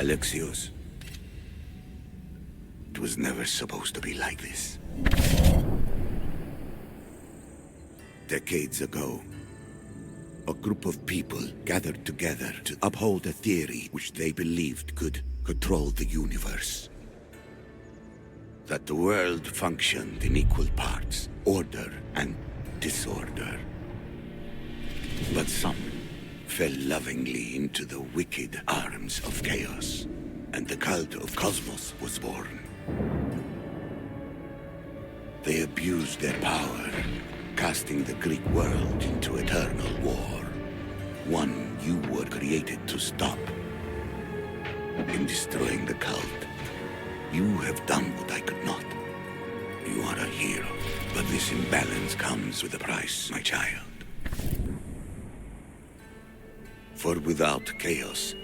Alexios. It was never supposed to be like this. Decades ago, a group of people gathered together to uphold a theory which they believed could control the universe. That the world functioned in equal parts, order and disorder. But some fell lovingly into the wicked arms of chaos, and the cult of Kosmos was born. They abused their power, casting the Greek world into eternal war. One you were created to stop. In destroying the cult, you have done what I could not. You are a hero, but this imbalance comes with a price, my child. For without chaos,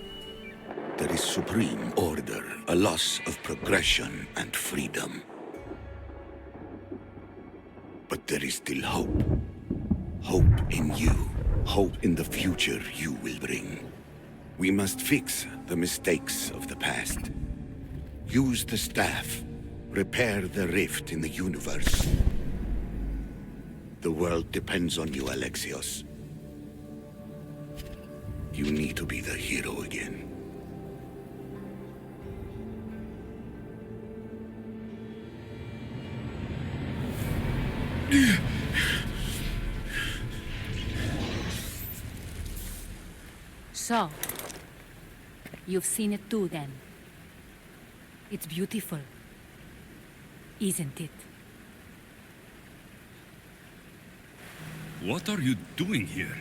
there is supreme order, a loss of progression and freedom. But there is still hope. Hope in you. Hope in the future you will bring. We must fix the mistakes of the past. Use the staff. Repair the rift in the universe. The world depends on you, Alexios. You need to be the hero again. So, you've seen it too then. It's beautiful, isn't it? What are you doing here?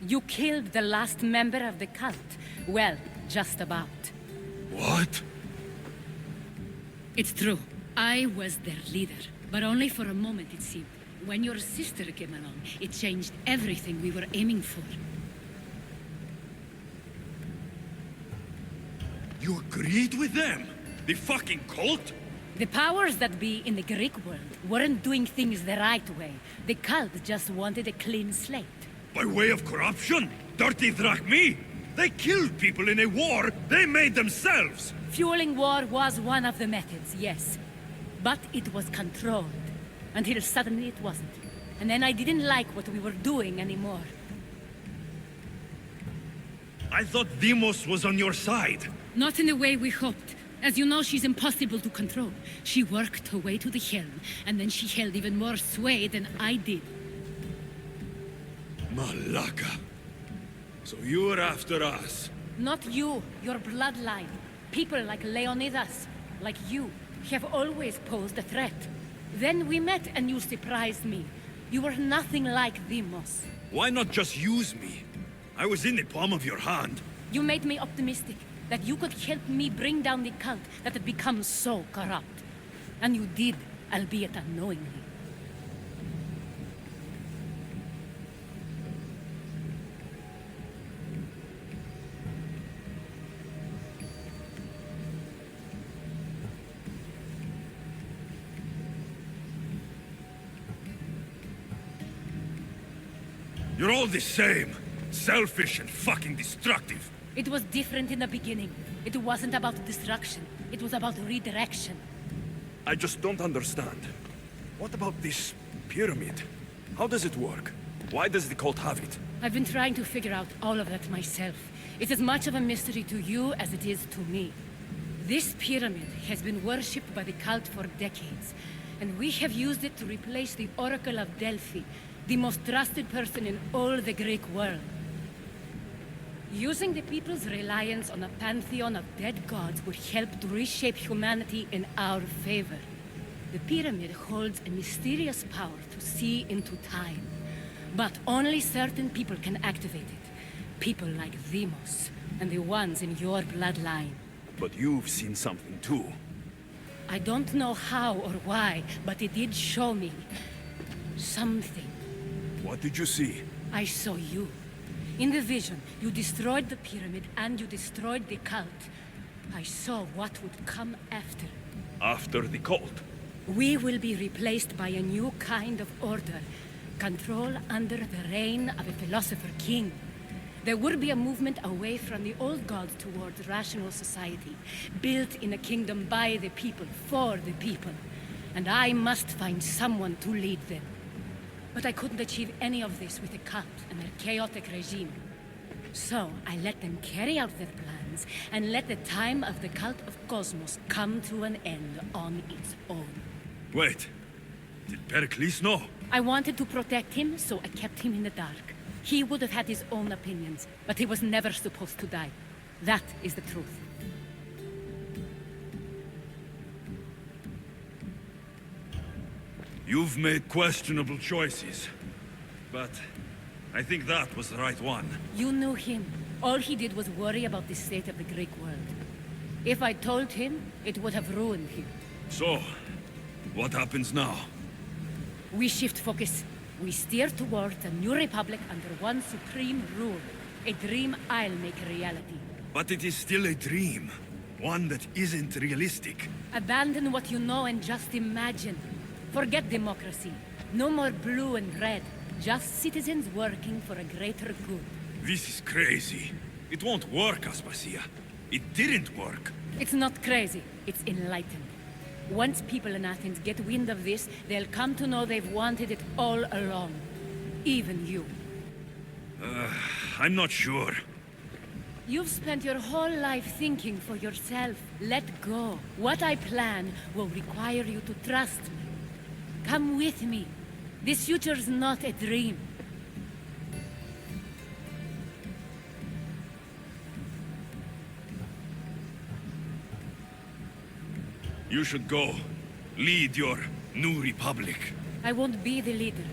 You killed the last member of the cult. Well, just about. What? It's true. I was their leader, but only for a moment it seemed. When your sister came along, it changed everything we were aiming for. You agreed with them? The fucking cult? The powers that be in the Greek world weren't doing things the right way. The cult just wanted a clean slate. By way of corruption? Dirty drachmi? They killed people in a war they made themselves! Fueling war was one of the methods, yes. But it was controlled. Until suddenly it wasn't. And then I didn't like what we were doing anymore. I thought Deimos was on your side. Not in the way we hoped. As you know, she's impossible to control. She worked her way to the helm, and then she held even more sway than I did. Malaka. So you were after us? Not you, your bloodline. People like Leonidas, like you, have always posed a threat. Then we met and you surprised me. You were nothing like Deimos. Why not just use me? I was in the palm of your hand. You made me optimistic that you could help me bring down the cult that had become so corrupt. And you did, albeit unknowingly. You're all the same. Selfish and fucking destructive. It was different in the beginning. It wasn't about destruction. It was about redirection. I just don't understand. What about this pyramid? How does it work? Why does the cult have it? I've been trying to figure out all of that myself. It's as much of a mystery to you as it is to me. This pyramid has been worshipped by the cult for decades, and we have used it to replace the Oracle of Delphi, the most trusted person in all the Greek world. Using the people's reliance on a pantheon of dead gods would help to reshape humanity in our favor. The pyramid holds a mysterious power to see into time, but only certain people can activate it. People like Demos, and the ones in your bloodline. But you've seen something too. I don't know how or why, but it did show me something. What did you see? I saw you. In the vision, you destroyed the pyramid and you destroyed the cult. I saw what would come after. After the cult? We will be replaced by a new kind of order. Control under the reign of a philosopher king. There would be a movement away from the old gods towards rational society, built in a kingdom by the people, for the people. And I must find someone to lead them. But I couldn't achieve any of this with the cult and their chaotic regime. So I let them carry out their plans, and let the time of the cult of Kosmos come to an end on its own. Wait, did Pericles know? I wanted to protect him, so I kept him in the dark. He would have had his own opinions, but he was never supposed to die. That is the truth. You've made questionable choices, but I think that was the right one. You knew him. All he did was worry about the state of the Greek world. If I told him, it would have ruined him. So, what happens now? We shift focus. We steer towards a new republic under one supreme rule. A dream I'll make a reality. But it is still a dream. One that isn't realistic. Abandon what you know and just imagine. Forget democracy. No more blue and red. Just citizens working for a greater good. This is crazy. It won't work, Aspasia. It didn't work. It's not crazy. It's enlightened. Once people in Athens get wind of this, they'll come to know they've wanted it all along. Even you. I'm not sure. You've spent your whole life thinking for yourself. Let go. What I plan will require you to trust me. Come with me. This future's not a dream. You should go. Lead your new republic. I won't be the leader.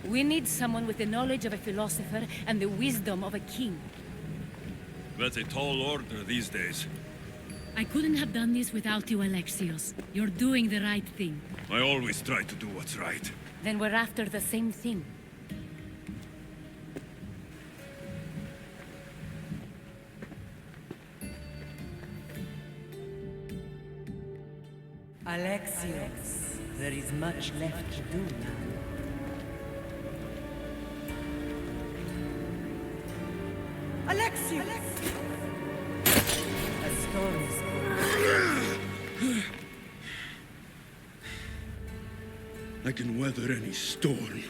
We need someone with the knowledge of a philosopher and the wisdom of a king. That's a tall order these days. I couldn't have done this without you, Alexios. You're doing the right thing. I always try to do what's right. Then we're after the same thing. Alexios, there is much left to do now. Alexios! A storm is coming. I can weather any storm.